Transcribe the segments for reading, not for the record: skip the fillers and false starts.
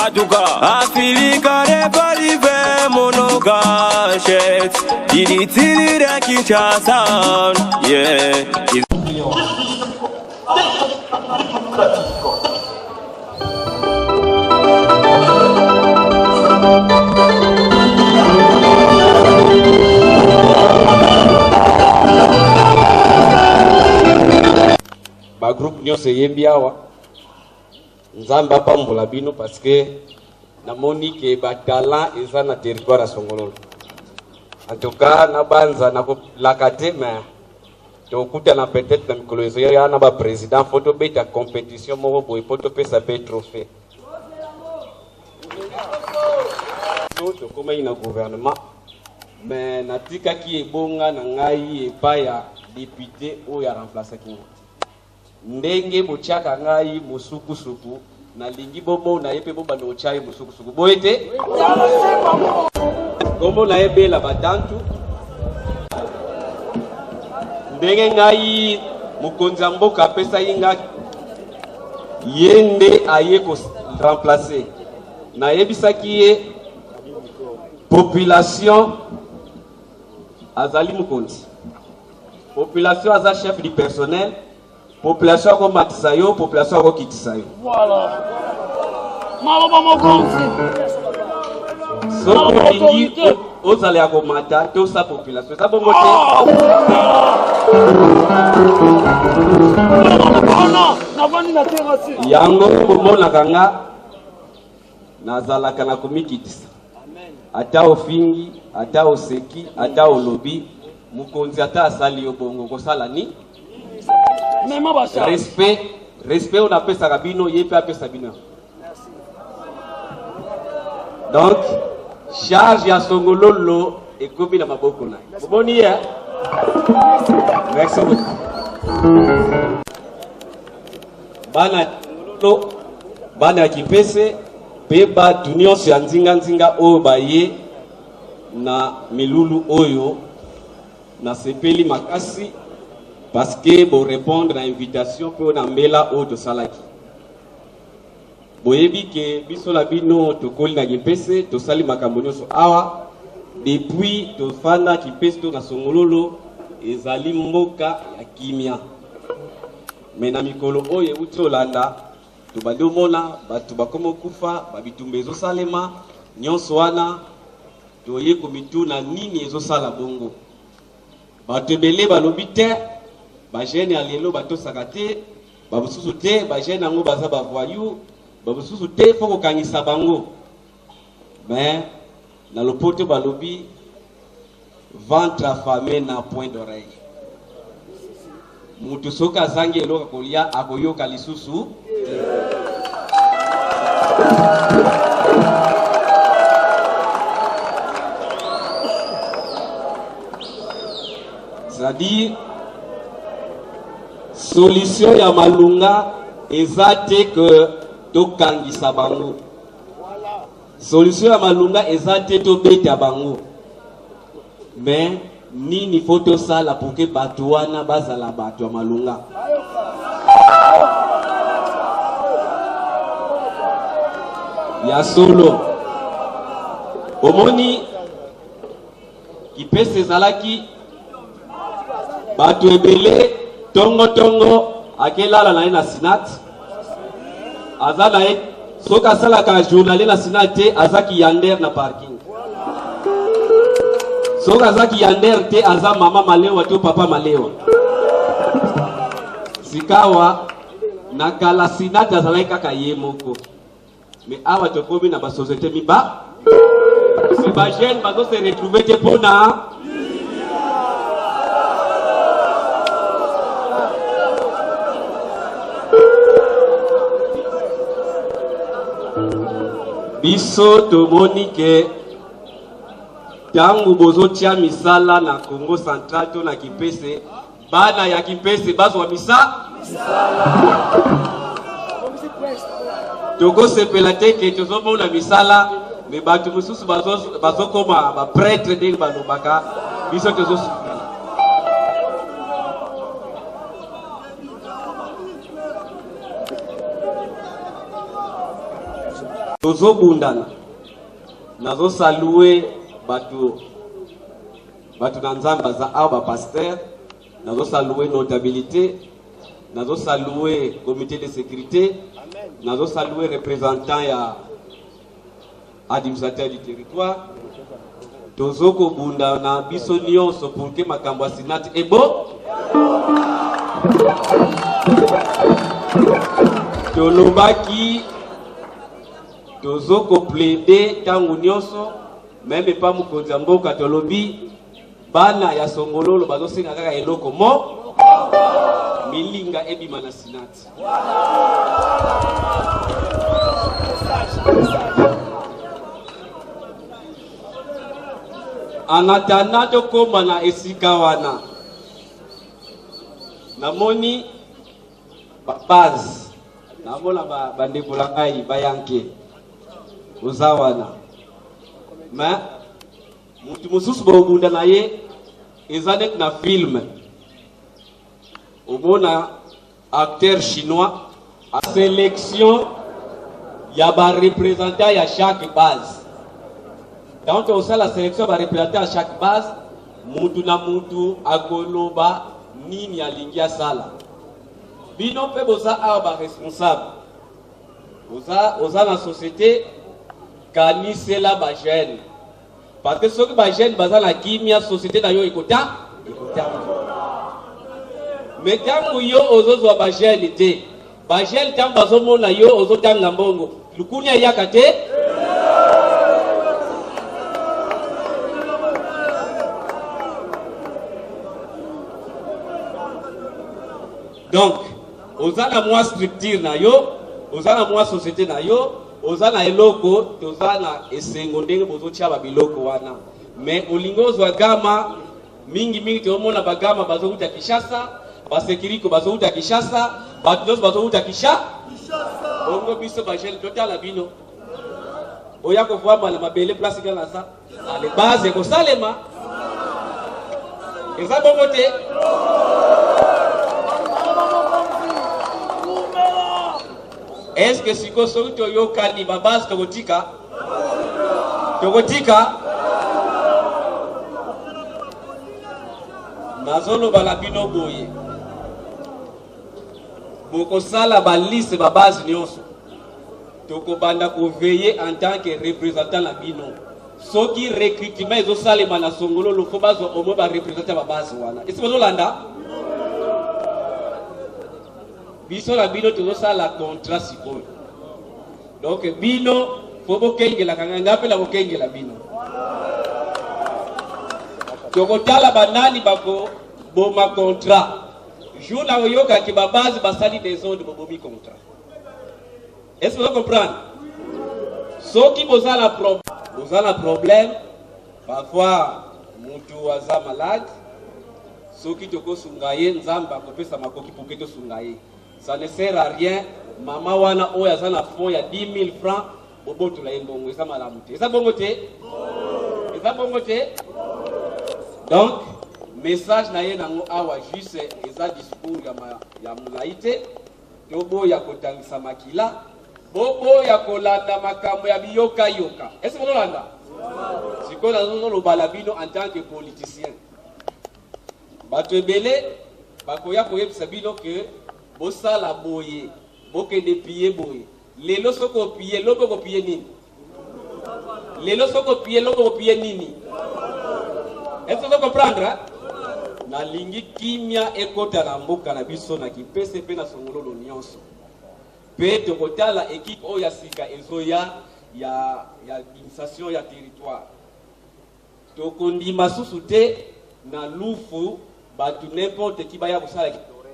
Matuka Afilika repalive monogachet Diditili de Kinshasa. Yeah. Ba groupe nyonso yembi awa nzambe apambola bino parce que namoni ke ba talent eza na territoire ya Songololo. En tout cas na banza na lakate mais tokuta na peut-être na mikolo ezo ya na ba président photo beta compétition moko boy photo pesa pe trophée to comme ina gouvernement mais natika ki ebonga na ngai epa ya député o ya remplacer kingo ndenge bochaka ngai musukusuku na lingi bomo na yepe bomba no chai musukusuku boete kombo na yebe la batantu ndenge ngai mukonza mboka pesa yinga yende aye ko remplacer na yebisaki ye population azali mukonzi population aza chef du personnel population ko matisayo population ko kitisayo voilà maloba mokonzi so lingi ozali ya komata to sa population sa bongo te yango komona kanga nazalaka na komikitisa ata ofingi ata oseki ata olobi mukonzi ata asali yo bongo kosala ni respect on appelle ça rabino yepe appelle ça bino. Donc charge ya Songololo et komi na maboko na boni ya merci beaucoup bana kipese peba tunio ya nzinga oyo baye na milulu oyo na sepeli makasi parce que pour répondre à l'invitation pour nambela o to salaki boyebi ke biso la bino to koli na kipese to sali makambo nyonso awa depuis to fanda kipese to na Songololo ezali mboka ya kimia mais na mikolo oyo uti olanda to bali omona bato bakomo kufa babitumba ezosalema nyonso wana toye komituna nini ezosala bongo bato ebele balobi te bajene ya lelo batosaka te babususu te bajene yango baza bavoyu babususu te fo kokangisa bango mais na lopoto balobi ventre affamé na point d'oreille mutu soki azangi eloko kolia akoyoka lisusu c'est-à-dire solution ya malunga ezate que tokangisa bango solution ya malunga ezate to beta bango mais nini faut sala pour que bato wana bazala bato ya malunga ya solo omoni kipese ezalaki bato ebele tongo akelala na ye na sinat aza na ye soki asalaka journalier na sinat te azaki yander na parking soki azaki yander te aza mama malewa to papa malewa sikawa na kala sinat azalaki kaka ye moko mais awa tokomi na basociété miba se bagene bazo se retrouver te mpona biso tomoni ke tangu bozotia misala na Congo Central to na Kipese bana ya Kipese bazwa misala toko sepela te ke tozomona misala me bato mosusu bazokoma ba prêtre ndenge balobaka biso tozosufra tozo bundana nazo saluer batu na nzamba za aba pasteur, nazo saluer notabilité, nazo saluer comité de sécurité, nazo saluer représentant ya administrateur du territoire. Tozo ko bundana biso nyonso pour que makambo ya sinati ebo tolobaki tozo ko plaider tangu nyonso même pas mokonzi ya mboka tolobi bana ya songololo bazosenga kaka eloko mo milinga ebima na sinati. En attendant de koma na esika wana namoni base namona bandeko la ngai bayanke oza wana mais mutu mosusu bobunda na ye eza nek na film omona acteur chinois a sélection ya ba représentant ya chaque base. Donc on sait la sélection va représenter à chaque base mutu na mutu akoloba nini alingi asala. Bino pe boza aba responsable. Oza na société kanisela ba jeune. Parce que ceux qui ba jeune baza la kimia société na yo ekota. Mais tangu yo ozozo ba jeune te. Ba jeune tangu bazomona yo ozotanga mbongo. Lukunya yaka te. Donc, ozana mwa structure na yo, ozana mwa société na yo, ozana eloko, tozana esengo ndenge bozo chaba biloko wana. Mais olingo zwa gama mingi tomona bagama bazo uta Kishasa, basekiriko bazo uta Kishasa, batunos bazo uta Kishasa. Bongo biso bajel total bino. Oya ko vwa na mabele place kana sa. Ale base ko salema. Eza bongo te. Est-ce que si ko so to yo kani babas togotika? Togotika? Nazolo balabino boye. Boko sala balise babas nyonso. Toko banda ko veiller en tant que représentant la bino. So qui recrutement ezo salema na songolo lo ko bazo omo ba représenter babas wana. Est-ce que landa? Biso la bino tozo sala contrat sikoyo. Donc bino fobo kengela kanga pe la bokengela bino. Toko tala banani bako boma contrat. Jour la yoka ki ba base basali des ordres bobomi contrat. Est-ce que vous comprenez? Ce qui pose la problème, parfois mutu aza malade, ce qui te cause sungaye nzamba kopesa makoki pour que te sungaye. Ça ne sert à rien. Maman wana oya za na fond ya 10 000 francs bobo to la mbongo eza malamu te. Eza bongo te? Eza bongo te? Donc message na ye nango awa juste eza discours ya mulaite yobo ya kotangisa makila bobo ya kolanda makambo ya biyoka yoka. Est-ce que vous l'entendez? Siko na zozo lo balabino en tant que politicien. Bato ebele bakoya koyebisa bino que bosala boye bokende piye boye lelo soko piye loko ko piye nini lelo soko piye loko ko piye nini. Est-ce que vous comprenez? Na lingi kimia ekota na mboka na biso na kipese pe na songololo nyonso pe tokotala équipe oya sika ezoya ya administration ya territoire tokondima susu te na lufu batu n'importe qui baya kusala kitore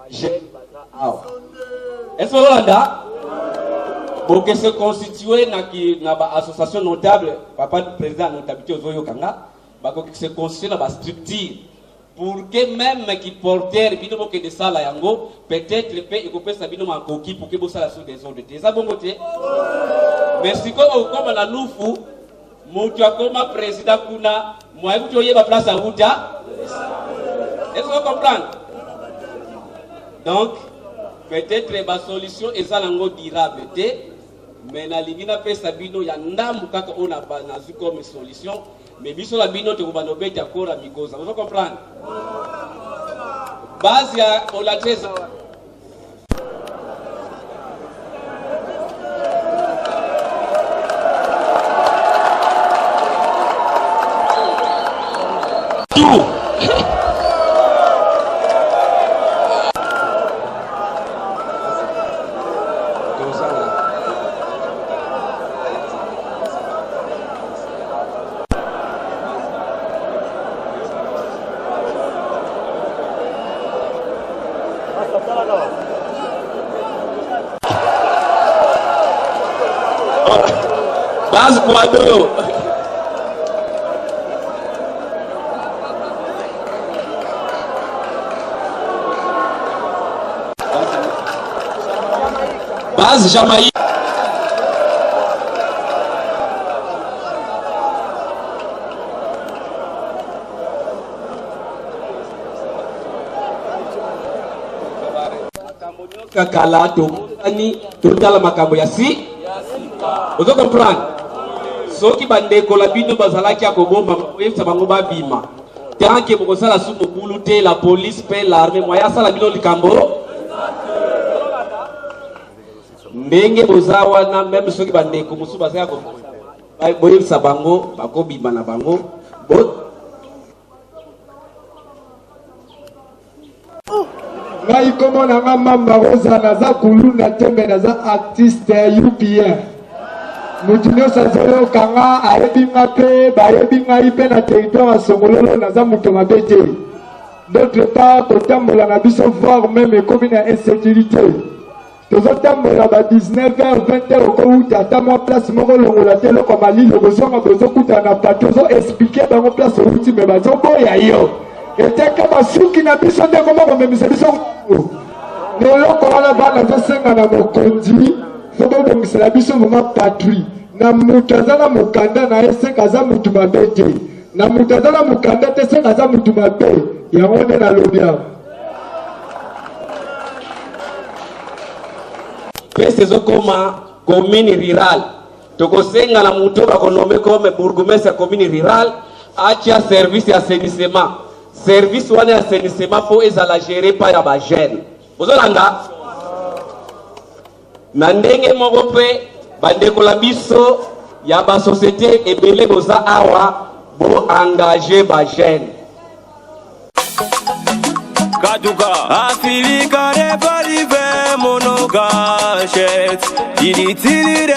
jeune baza awa. Est-ce que Hollanda boke se constituer na ba association notable papa président notabilité ozoyo kanga bako se constituer na ba structure pour que même qui porteur bino boke de sala yango peut-être pe ekopesa bino makoki pour que bo sala sur des ordres te ça bongo te. Mais si ko okoma na lufu mutu akoma président kuna moi kuto yeba place à Outa. Est-ce que vous comprenez? Donc peut-être la solution est ça lango durable te mais na lingina pesa bino ya ndambu kaka ona na zu comme solution mais biso la bino te kobano beta kora migoza vous comprenez base ya olateza base quadro base Jamaïque kakala tomoni totala makambo ya si vous comprenez soki bandeko la bino bazalaki akobomba yebisa bango babima tanke bokosala su mobulu te la police pe l'armée moya sala bino likambo ndenge boza wana même soki bandeko mosusu bazalaki boyebisa bango bakobima na bango ngai komo na nga mamba rosa naza kuluna tembe naza artiste UPN mutu nyonso azali okanga ayebi nga mpe bayebi ngai mpe na territoire ya Songololo naza moto mabe te d'autre part kotambola na biso voir même ekomi na insécurité tozotambola ba 19h 20h okouta ata mwa place moko longola te eloko malili okozonga bozokutana na pato ozoexplike bango place outi me bazoboya yo eteke basuki na biso ndeko moko memisa biso na eloko wana bana zosenga na mokonzi fo bobongisela biso moma patrie na mutu aza na mokanda na ye senga aza mutu mabe te na mutu aza na mokanda te senga aza mutu mabe yango nde nalobi awa pesa ezokoma commune rurale tokosenga na mutu bakonome comme bourgmestre ya commune rurale atia service ya assainissement service wana ya assainissement fo ezala géré pa ya bagene bozolanda na ndenge moko mpe bandeko la biso ya basociété ebele boza awa bo engagé bagene Kaduka Afilika Reparive Monogachet Ilitili